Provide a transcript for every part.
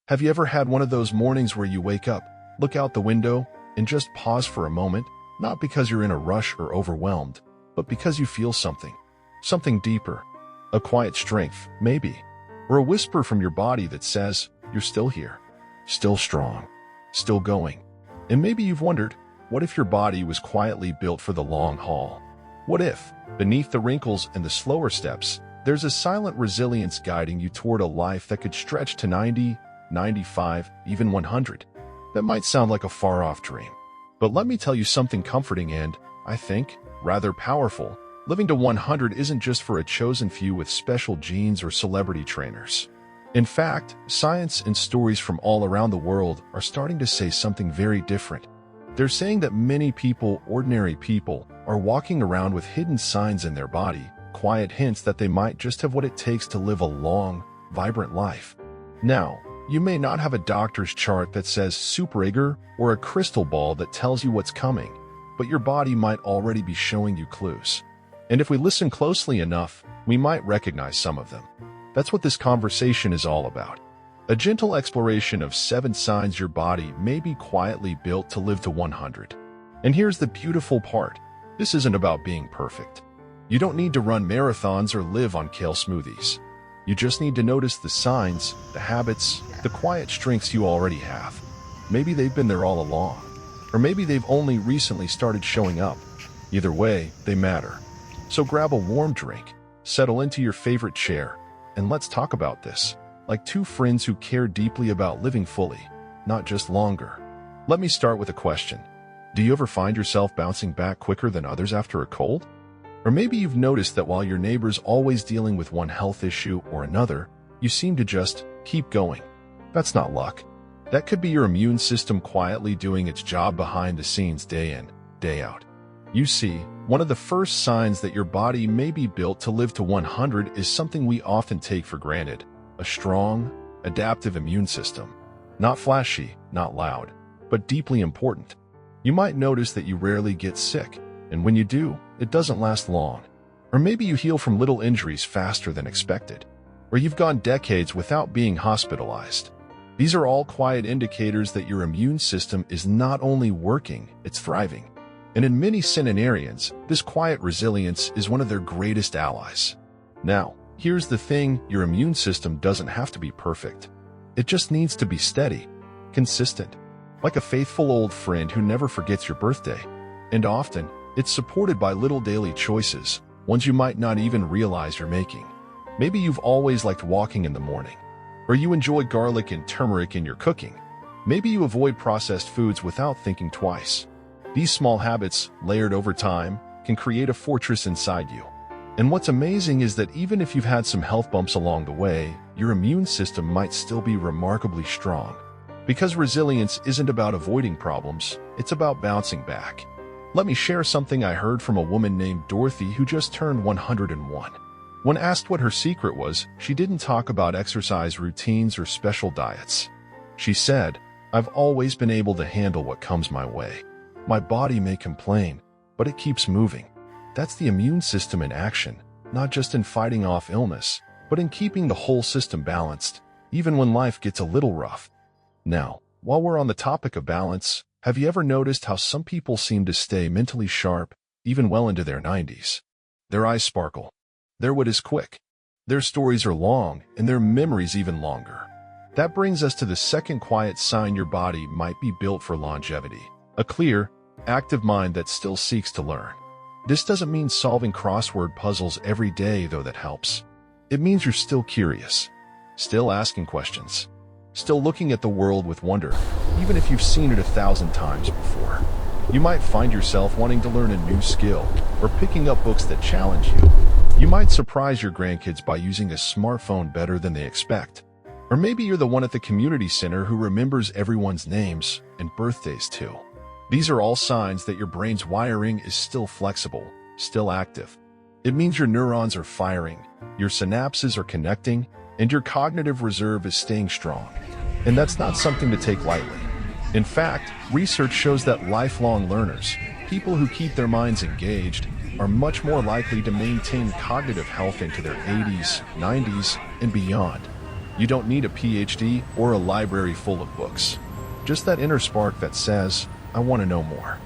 Have you ever had one of those mornings where you wake up, look out the window, and just pause for a moment, not because you're in a rush or overwhelmed, but because you feel something? Something deeper. A quiet strength, maybe. Or a whisper from your body that says, you're still here. Still strong. Still going. And maybe you've wondered, what if your body was quietly built for the long haul? What if, beneath the wrinkles and the slower steps, there's a silent resilience guiding you toward a life that could stretch to 90, 95, even 100? That might sound like a far-off dream. But let me tell you something comforting and, I think, rather powerful. Living to 100 isn't just for a chosen few with special genes or celebrity trainers. In fact, science and stories from all around the world are starting to say something very different. They're saying that many people, ordinary people, are walking around with hidden signs in their body, quiet hints that they might just have what it takes to live a long, vibrant life. Now, you may not have a doctor's chart that says super eager or a crystal ball that tells you what's coming, but your body might already be showing you clues. And if we listen closely enough, we might recognize some of them. That's what this conversation is all about. A gentle exploration of 7 signs your body may be quietly built to live to 100. And here's the beautiful part. This isn't about being perfect. You don't need to run marathons or live on kale smoothies. You just need to notice the signs, the habits, the quiet strengths you already have. Maybe they've been there all along. Or maybe they've only recently started showing up. Either way, they matter. So grab a warm drink, settle into your favorite chair, and let's talk about this, like 2 friends who care deeply about living fully, not just longer. Let me start with a question. Do you ever find yourself bouncing back quicker than others after a cold? Or maybe you've noticed that while your neighbor's always dealing with one health issue or another, you seem to just keep going. That's not luck. That could be your immune system quietly doing its job behind the scenes day in, day out. You see, one of the first signs that your body may be built to live to 100 is something we often take for granted: a strong, adaptive immune system. Not flashy, not loud, but deeply important. You might notice that you rarely get sick, and when you do, it doesn't last long. Or maybe you heal from little injuries faster than expected. Or you've gone decades without being hospitalized. These are all quiet indicators that your immune system is not only working, it's thriving. And in many centenarians, this quiet resilience is one of their greatest allies. Now, here's the thing: your immune system doesn't have to be perfect. It just needs to be steady, consistent, like a faithful old friend who never forgets your birthday. And often, it's supported by little daily choices, ones you might not even realize you're making. Maybe you've always liked walking in the morning, or you enjoy garlic and turmeric in your cooking. Maybe you avoid processed foods without thinking twice. These small habits, layered over time, can create a fortress inside you. And what's amazing is that even if you've had some health bumps along the way, your immune system might still be remarkably strong. Because resilience isn't about avoiding problems, it's about bouncing back. Let me share something I heard from a woman named Dorothy who just turned 101. When asked what her secret was, she didn't talk about exercise routines or special diets. She said, "I've always been able to handle what comes my way. My body may complain, but it keeps moving." That's the immune system in action, not just in fighting off illness, but in keeping the whole system balanced, even when life gets a little rough. Now, while we're on the topic of balance, have you ever noticed how some people seem to stay mentally sharp, even well into their 90s? Their eyes sparkle. Their wit is quick. Their stories are long, and their memories even longer. That brings us to the second quiet sign your body might be built for longevity: a clear, active mind that still seeks to learn. This doesn't mean solving crossword puzzles every day, though that helps. It means you're still curious, still asking questions, still looking at the world with wonder, even if you've seen it 1,000 times before. You might find yourself wanting to learn a new skill, or picking up books that challenge you. You might surprise your grandkids by using a smartphone better than they expect. Or maybe you're the one at the community center who remembers everyone's names and birthdays too. These are all signs that your brain's wiring is still flexible, still active. It means your neurons are firing, your synapses are connecting, and your cognitive reserve is staying strong. And that's not something to take lightly. In fact, research shows that lifelong learners, people who keep their minds engaged, are much more likely to maintain cognitive health into their 80s, 90s, and beyond. You don't need a PhD or a library full of books. Just that inner spark that says, I want to know more.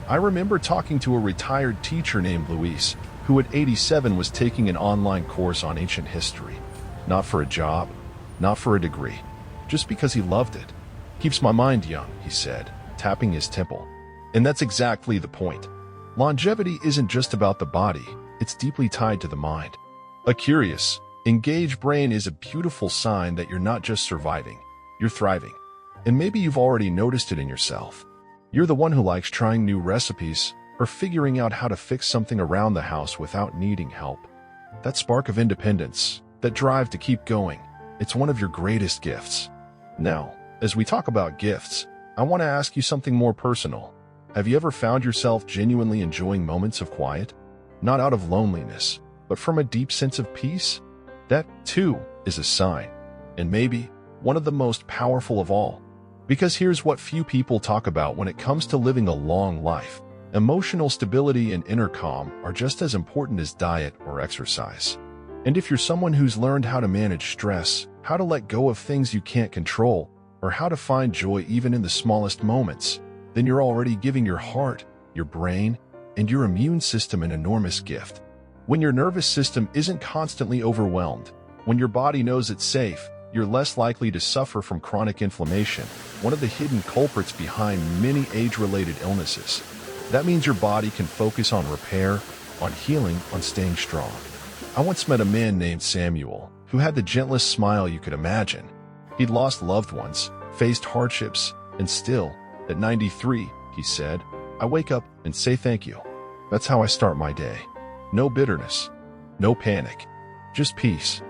I remember talking to a retired teacher named Luis, who at 87 was taking an online course on ancient history. Not for a job, not for a degree, just because he loved it. Keeps my mind young, he said, tapping his temple. And that's exactly the point. Longevity isn't just about the body, it's deeply tied to the mind. A curious, engaged brain is a beautiful sign that you're not just surviving, you're thriving. And maybe you've already noticed it in yourself. You're the one who likes trying new recipes or figuring out how to fix something around the house without needing help. That spark of independence, that drive to keep going, it's one of your greatest gifts. Now, as we talk about gifts, I want to ask you something more personal. Have you ever found yourself genuinely enjoying moments of quiet? Not out of loneliness, but from a deep sense of peace? That, too, is a sign, and maybe one of the most powerful of all. Because here's what few people talk about when it comes to living a long life. Emotional stability and inner calm are just as important as diet or exercise. And if you're someone who's learned how to manage stress, how to let go of things you can't control, or how to find joy even in the smallest moments, then you're already giving your heart, your brain, and your immune system an enormous gift. When your nervous system isn't constantly overwhelmed, when your body knows it's safe, you're less likely to suffer from chronic inflammation, one of the hidden culprits behind many age-related illnesses. That means your body can focus on repair, on healing, on staying strong. I once met a man named Samuel, who had the gentlest smile you could imagine. He'd lost loved ones, faced hardships, and still, at 93, he said, I wake up and say thank you. That's how I start my day. No bitterness, no panic, just peace.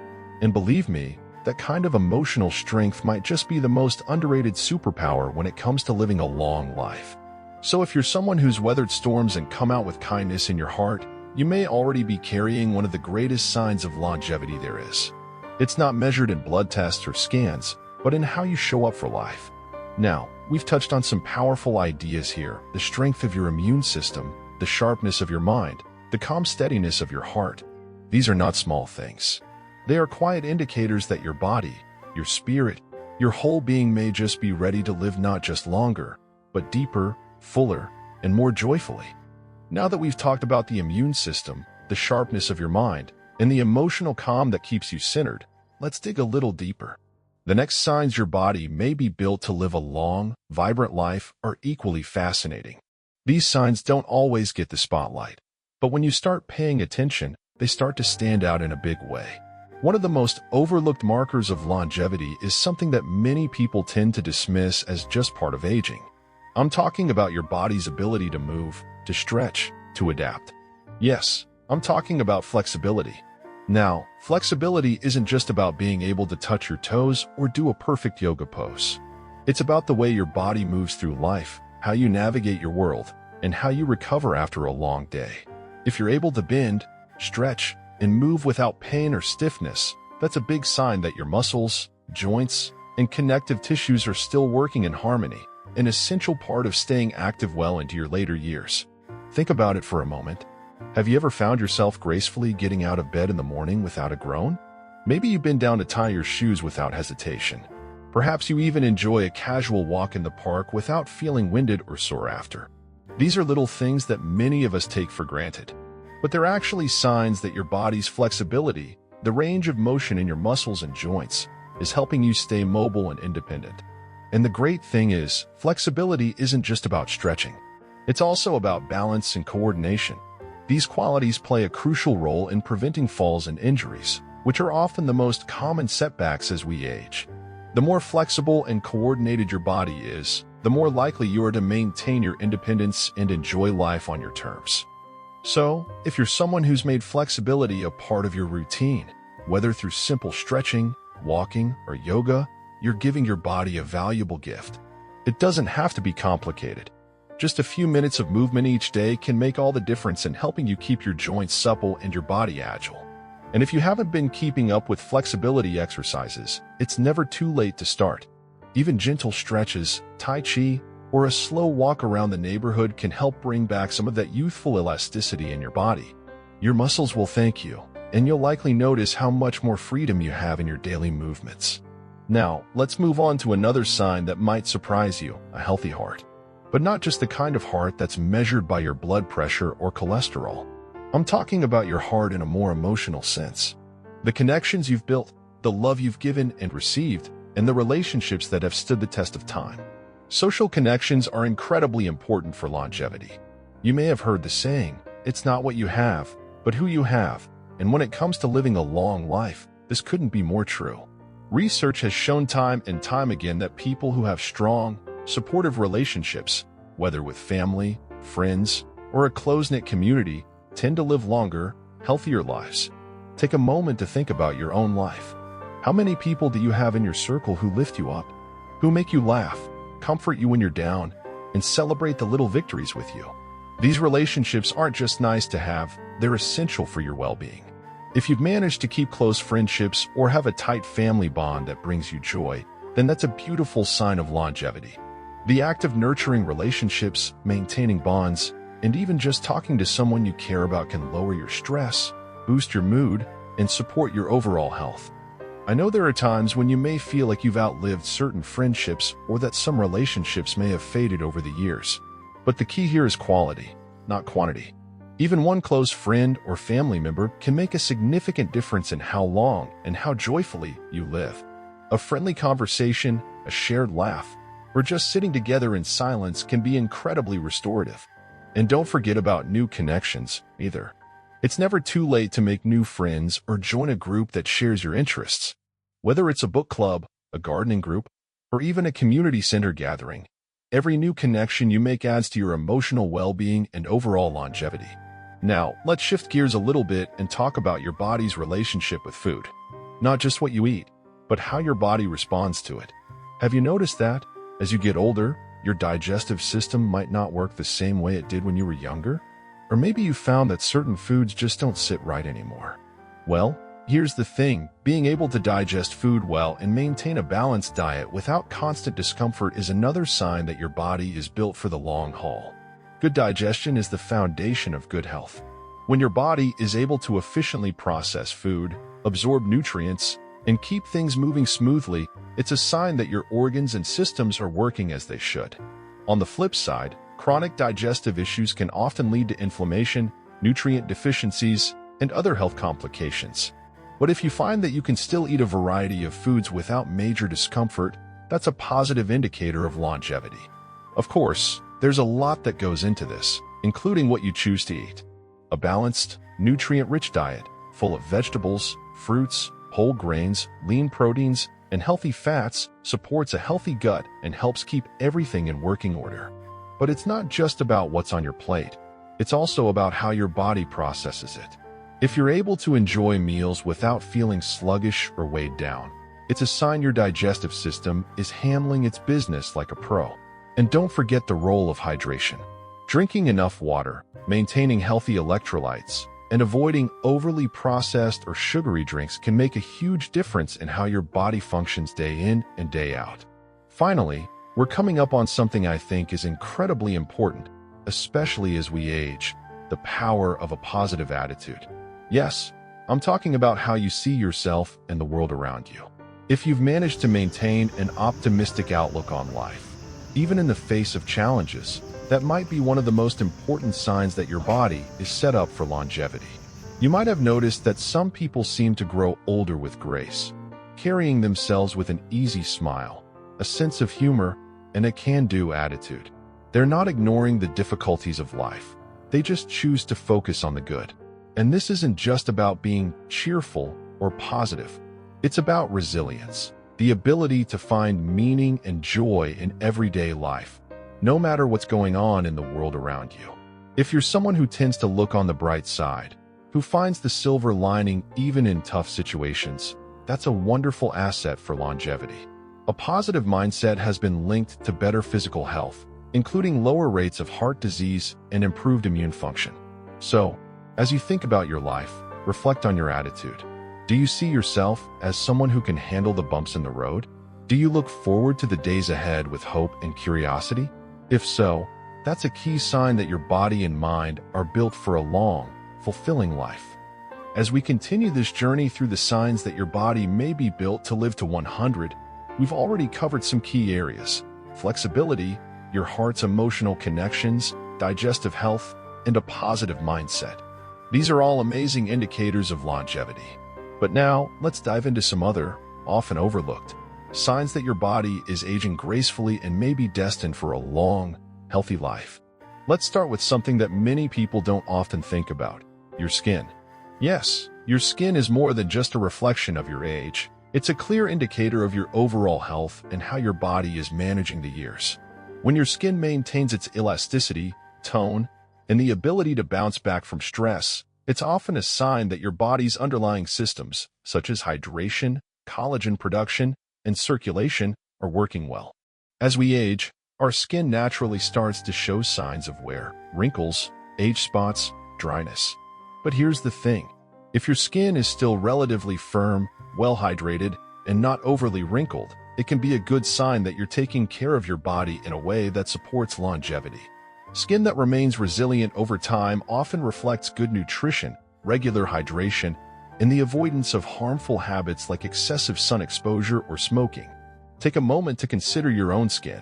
And believe me, that kind of emotional strength might just be the most underrated superpower when it comes to living a long life. So if you're someone who's weathered storms and come out with kindness in your heart, you may already be carrying one of the greatest signs of longevity there is. It's not measured in blood tests or scans, but in how you show up for life. Now, we've touched on some powerful ideas here: the strength of your immune system, the sharpness of your mind, the calm steadiness of your heart. These are not small things. They are quiet indicators that your body, your spirit, your whole being may just be ready to live not just longer, but deeper, fuller, and more joyfully. Now that we've talked about the immune system, the sharpness of your mind, and the emotional calm that keeps you centered, let's dig a little deeper. The next signs your body may be built to live a long, vibrant life are equally fascinating. These signs don't always get the spotlight, but when you start paying attention, they start to stand out in a big way. One of the most overlooked markers of longevity is something that many people tend to dismiss as just part of aging. I'm talking about your body's ability to move, to stretch, to adapt. Yes, I'm talking about flexibility. Now, flexibility isn't just about being able to touch your toes or do a perfect yoga pose. It's about the way your body moves through life, how you navigate your world, and how you recover after a long day. If you're able to bend, stretch, and move without pain or stiffness, that's a big sign that your muscles, joints, and connective tissues are still working in harmony, an essential part of staying active well into your later years. Think about it for a moment. Have you ever found yourself gracefully getting out of bed in the morning without a groan? Maybe you bend down to tie your shoes without hesitation. Perhaps you even enjoy a casual walk in the park without feeling winded or sore after. These are little things that many of us take for granted, but they're actually signs that your body's flexibility, the range of motion in your muscles and joints, is helping you stay mobile and independent. And the great thing is, flexibility isn't just about stretching. It's also about balance and coordination. These qualities play a crucial role in preventing falls and injuries, which are often the most common setbacks as we age. The more flexible and coordinated your body is, the more likely you are to maintain your independence and enjoy life on your terms. So, if you're someone who's made flexibility a part of your routine, whether through simple stretching, walking, or yoga, you're giving your body a valuable gift. It doesn't have to be complicated. Just a few minutes of movement each day can make all the difference in helping you keep your joints supple and your body agile. And if you haven't been keeping up with flexibility exercises, it's never too late to start. Even gentle stretches, Tai Chi, or a slow walk around the neighborhood can help bring back some of that youthful elasticity in your body. Your muscles will thank you, and you'll likely notice how much more freedom you have in your daily movements. Now, let's move on to another sign that might surprise you, a healthy heart. But not just the kind of heart that's measured by your blood pressure or cholesterol. I'm talking about your heart in a more emotional sense. The connections you've built, the love you've given and received, and the relationships that have stood the test of time. Social connections are incredibly important for longevity. You may have heard the saying, it's not what you have, but who you have, and when it comes to living a long life, this couldn't be more true. Research has shown time and time again that people who have strong, supportive relationships, whether with family, friends, or a close-knit community, tend to live longer, healthier lives. Take a moment to think about your own life. How many people do you have in your circle who lift you up, who make you laugh, comfort you when you're down, and celebrate the little victories with you? These relationships aren't just nice to have, they're essential for your well-being. If you've managed to keep close friendships or have a tight family bond that brings you joy, then that's a beautiful sign of longevity. The act of nurturing relationships, maintaining bonds, and even just talking to someone you care about can lower your stress, boost your mood, and support your overall health. I know there are times when you may feel like you've outlived certain friendships or that some relationships may have faded over the years. But the key here is quality, not quantity. Even one close friend or family member can make a significant difference in how long and how joyfully you live. A friendly conversation, a shared laugh, or just sitting together in silence can be incredibly restorative. And don't forget about new connections, either. It's never too late to make new friends or join a group that shares your interests. Whether it's a book club, a gardening group, or even a community center gathering, every new connection you make adds to your emotional well-being and overall longevity. Now, let's shift gears a little bit and talk about your body's relationship with food. Not just what you eat, but how your body responds to it. Have you noticed that, as you get older, your digestive system might not work the same way it did when you were younger? Or maybe you found that certain foods just don't sit right anymore. Well, here's the thing, being able to digest food well and maintain a balanced diet without constant discomfort is another sign that your body is built for the long haul. Good digestion is the foundation of good health. When your body is able to efficiently process food, absorb nutrients, and keep things moving smoothly, it's a sign that your organs and systems are working as they should. On the flip side, chronic digestive issues can often lead to inflammation, nutrient deficiencies, and other health complications. But if you find that you can still eat a variety of foods without major discomfort, that's a positive indicator of longevity. Of course, there's a lot that goes into this, including what you choose to eat. A balanced, nutrient-rich diet, full of vegetables, fruits, whole grains, lean proteins, and healthy fats, supports a healthy gut and helps keep everything in working order. But it's not just about what's on your plate. It's also about how your body processes it. If you're able to enjoy meals without feeling sluggish or weighed down, it's a sign your digestive system is handling its business like a pro. And don't forget the role of hydration. Drinking enough water, maintaining healthy electrolytes, and avoiding overly processed or sugary drinks can make a huge difference in how your body functions day in and day out. Finally, we're coming up on something I think is incredibly important, especially as we age, the power of a positive attitude. Yes, I'm talking about how you see yourself and the world around you. If you've managed to maintain an optimistic outlook on life, even in the face of challenges, that might be one of the most important signs that your body is set up for longevity. You might have noticed that some people seem to grow older with grace, carrying themselves with an easy smile, a sense of humor, and a can-do attitude. They're not ignoring the difficulties of life. They just choose to focus on the good. And this isn't just about being cheerful or positive. It's about resilience, the ability to find meaning and joy in everyday life, no matter what's going on in the world around you. If you're someone who tends to look on the bright side, who finds the silver lining even in tough situations, that's a wonderful asset for longevity. A positive mindset has been linked to better physical health, including lower rates of heart disease and improved immune function. So, as you think about your life, reflect on your attitude. Do you see yourself as someone who can handle the bumps in the road? Do you look forward to the days ahead with hope and curiosity? If so, that's a key sign that your body and mind are built for a long, fulfilling life. As we continue this journey through the signs that your body may be built to live to 100, we've already covered some key areas: flexibility, your heart's emotional connections, digestive health, and a positive mindset. These are all amazing indicators of longevity. But now, let's dive into some other, often overlooked, signs that your body is aging gracefully and may be destined for a long, healthy life. Let's start with something that many people don't often think about: your skin. Yes, your skin is more than just a reflection of your age. It's a clear indicator of your overall health and how your body is managing the years. When your skin maintains its elasticity, tone, and the ability to bounce back from stress, it's often a sign that your body's underlying systems, such as hydration, collagen production, and circulation, are working well. As we age, our skin naturally starts to show signs of wear, wrinkles, age spots, dryness. But here's the thing: if your skin is still relatively firm, well-hydrated, and not overly wrinkled, it can be a good sign that you're taking care of your body in a way that supports longevity. Skin that remains resilient over time often reflects good nutrition, regular hydration, and the avoidance of harmful habits like excessive sun exposure or smoking. Take a moment to consider your own skin.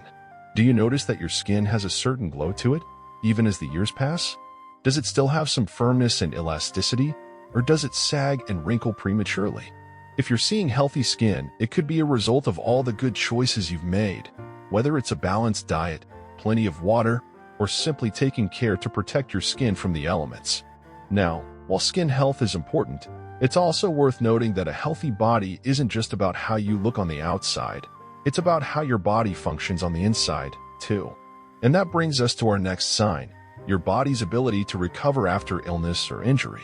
Do you notice that your skin has a certain glow to it, even as the years pass? Does it still have some firmness and elasticity, or does it sag and wrinkle prematurely? If you're seeing healthy skin, it could be a result of all the good choices you've made, whether it's a balanced diet, plenty of water, or simply taking care to protect your skin from the elements. Now, while skin health is important, it's also worth noting that a healthy body isn't just about how you look on the outside. It's about how your body functions on the inside, too. And that brings us to our next sign: your body's ability to recover after illness or injury.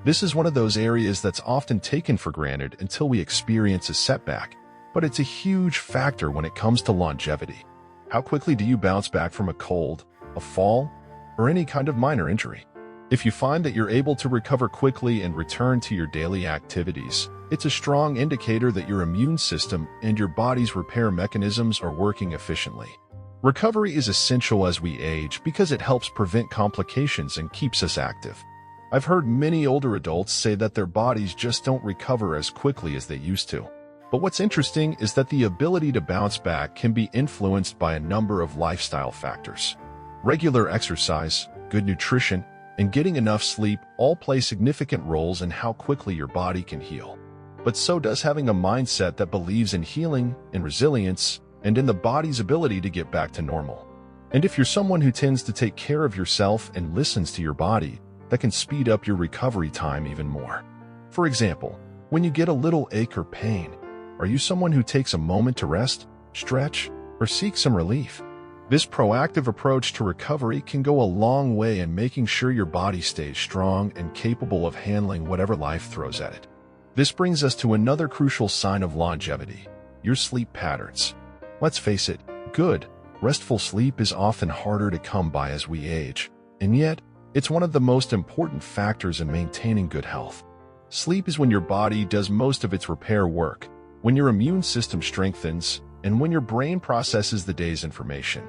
This is one of those areas that's often taken for granted until we experience a setback, but it's a huge factor when it comes to longevity. How quickly do you bounce back from a cold, a fall, or any kind of minor injury? If you find that you're able to recover quickly and return to your daily activities, it's a strong indicator that your immune system and your body's repair mechanisms are working efficiently. Recovery is essential as we age because it helps prevent complications and keeps us active. I've heard many older adults say that their bodies just don't recover as quickly as they used to. But what's interesting is that the ability to bounce back can be influenced by a number of lifestyle factors. Regular exercise, good nutrition, and getting enough sleep all play significant roles in how quickly your body can heal. But so does having a mindset that believes in healing, in resilience, and in the body's ability to get back to normal. And if you're someone who tends to take care of yourself and listens to your body, that can speed up your recovery time even more. For example, when you get a little ache or pain, are you someone who takes a moment to rest, stretch, or seek some relief? This proactive approach to recovery can go a long way in making sure your body stays strong and capable of handling whatever life throws at it. This brings us to another crucial sign of longevity: your sleep patterns. Let's face it, good, restful sleep is often harder to come by as we age, and yet, it's one of the most important factors in maintaining good health. Sleep is when your body does most of its repair work, when your immune system strengthens, and when your brain processes the day's information.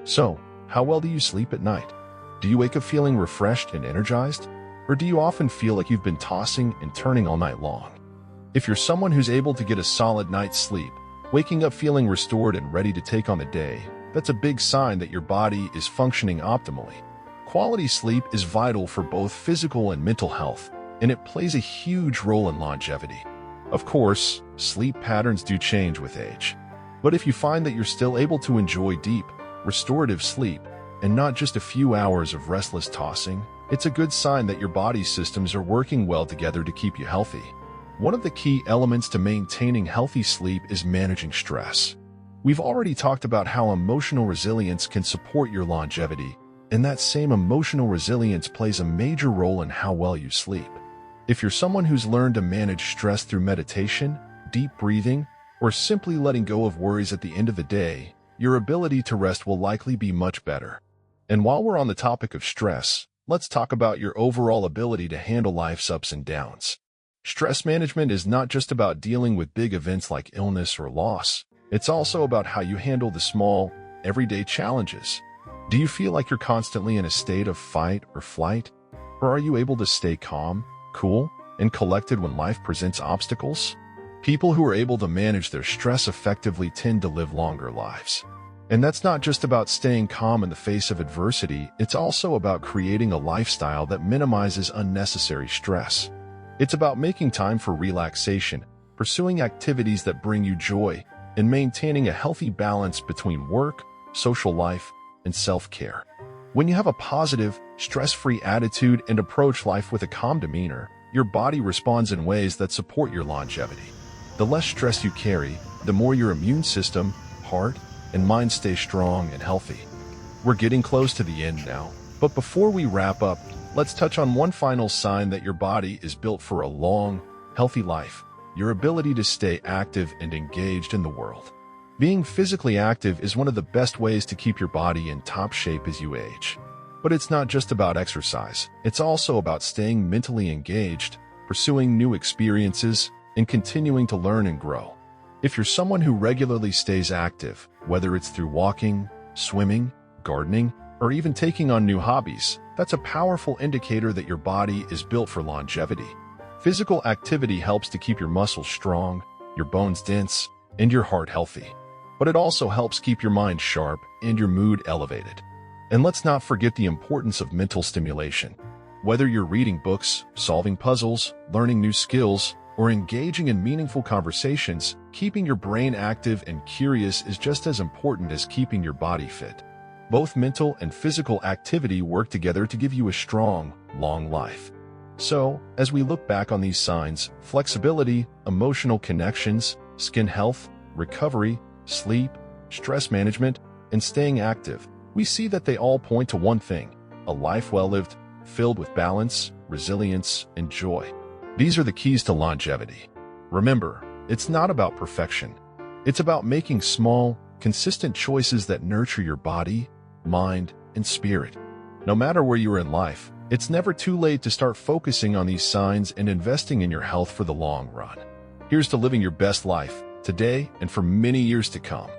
So, how well do you sleep at night? Do you wake up feeling refreshed and energized? Or do you often feel like you've been tossing and turning all night long? If you're someone who's able to get a solid night's sleep, waking up feeling restored and ready to take on the day, that's a big sign that your body is functioning optimally. Quality sleep is vital for both physical and mental health, and it plays a huge role in longevity. Of course, sleep patterns do change with age. But if you find that you're still able to enjoy deep, restorative sleep, and not just a few hours of restless tossing, it's a good sign that your body's systems are working well together to keep you healthy. One of the key elements to maintaining healthy sleep is managing stress. We've already talked about how emotional resilience can support your longevity, and that same emotional resilience plays a major role in how well you sleep. If you're someone who's learned to manage stress through meditation, deep breathing, or simply letting go of worries at the end of the day, your ability to rest will likely be much better. And while we're on the topic of stress, let's talk about your overall ability to handle life's ups and downs. Stress management is not just about dealing with big events like illness or loss. It's also about how you handle the small, everyday challenges. Do you feel like you're constantly in a state of fight or flight? Or are you able to stay calm, cool, and collected when life presents obstacles? People who are able to manage their stress effectively tend to live longer lives. And that's not just about staying calm in the face of adversity, it's also about creating a lifestyle that minimizes unnecessary stress. It's about making time for relaxation, pursuing activities that bring you joy, and maintaining a healthy balance between work, social life, and self-care. When you have a positive, stress-free attitude and approach life with a calm demeanor, your body responds in ways that support your longevity. The less stress you carry, the more your immune system, heart, and mind stay strong and healthy. We're getting close to the end now, but before we wrap up, let's touch on one final sign that your body is built for a long, healthy life: your ability to stay active and engaged in the world. Being physically active is one of the best ways to keep your body in top shape as you age. But it's not just about exercise, it's also about staying mentally engaged, pursuing new experiences, and continuing to learn and grow. If you're someone who regularly stays active, whether it's through walking, swimming, gardening, or even taking on new hobbies, that's a powerful indicator that your body is built for longevity. Physical activity helps to keep your muscles strong, your bones dense, and your heart healthy. But it also helps keep your mind sharp and your mood elevated. And let's not forget the importance of mental stimulation. Whether you're reading books, solving puzzles, learning new skills, or engaging in meaningful conversations, keeping your brain active and curious is just as important as keeping your body fit. Both mental and physical activity work together to give you a strong, long life. So, as we look back on these signs, flexibility, emotional connections, skin health, recovery, sleep, stress management, and staying active, we see that they all point to one thing: a life well lived, filled with balance, resilience, and joy. These are the keys to longevity. Remember, it's not about perfection. It's about making small, consistent choices that nurture your body, mind, and spirit. No matter where you are in life, it's never too late to start focusing on these signs and investing in your health for the long run. Here's to living your best life, today and for many years to come.